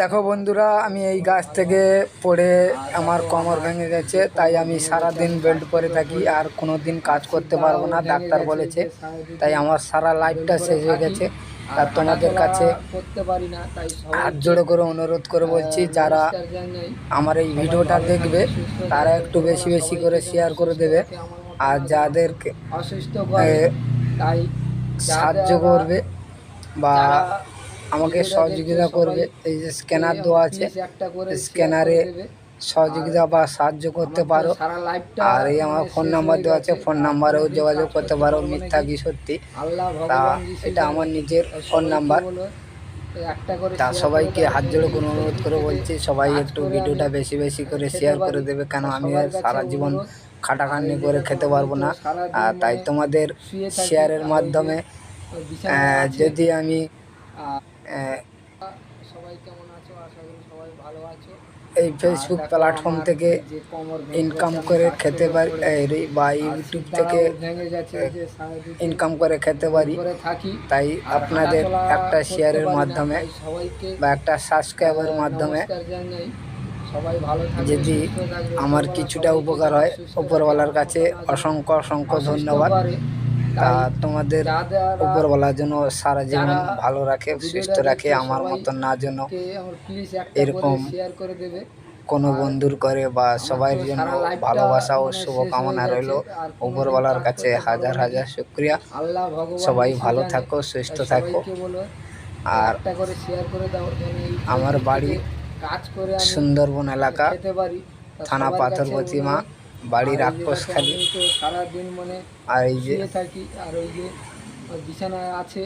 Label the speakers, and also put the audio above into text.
Speaker 1: দেখো বন্ধুরা, আমি এই গাছ থেকে পড়ে আমার কোমর ভেঙে গেছে, তাই আমি সারা দিন বেল্ট পরে থাকি আর কোনো দিন কাজ করতে পারবো না, ডাক্তার বলেছে। তাই আমার সারা লাইফটা শেষ হয়ে গেছে। আর তোমাদের কাছে হাত জোড়ো করে অনুরোধ করে বলছি, যারা আমার এই ভিডিওটা দেখবে তারা একটু বেশি বেশি করে শেয়ার করে দেবে, আর যাদেরকে সাহায্য করবে বা আমাকে সহযোগিতা করবে, এই যে স্ক্যানার দেওয়া আছে, স্ক্যানারে সহযোগিতা বা সাহায্য করতে পারো। আর এই আমার ফোন নাম্বার দেওয়া আছে, ফোন নাম্বারেও যোগাযোগ করতে পারো, মিথ্যা কি সত্যি। তা এটা আমার নিজের ফোন নাম্বার। তা সবাইকে হাত জোড়ো করে অনুরোধ করে বলছি, সবাই একটু ভিডিওটা বেশি বেশি করে শেয়ার করে দেবে, কেন আমি আর সারা জীবন খাটাখাটনি করে খেতে পারবো না। তাই তোমাদের শেয়ারের মাধ্যমে যদি আমি সবাই কেমন আছো? আশা করি সবাই ভালো আছো। এই ফেসবুক প্ল্যাটফর্ম থেকে ইনকাম করে খেতে পারি বা ইউটিউব থেকে ইনকাম করে খেতে পারি। তাই আপনাদের একটা শেয়ারের মাধ্যমে বা একটা সাবস্ক্রাইবের মাধ্যমে যদি আমার কিছুটা উপকার হয়, উপরওয়ালার কাছে অসংখ্য অসংখ্য ধন্যবাদ। তা তোমাদের উপরওয়ালা যেন সারা জীবন ভালো রাখে, সুস্থ রাখে, আমার মতন না যেন এরকম কোনো বন্ধুর করে, বা সবাই জন্য ভালোবাসা ও শুভকামনা রইল। উপরওয়ালার কাছে হাজার হাজার শুকরিয়া। সবাই ভালো থাকো, সুস্থ থাকো। আর আমার বাড়ি সুন্দরবন এলাকা, থানা পাথরপ্রতিমা, বাড়ি রাক্ষসখালী। আর এই যে
Speaker 2: থাকি, আর ওই যে বিছানায় আছে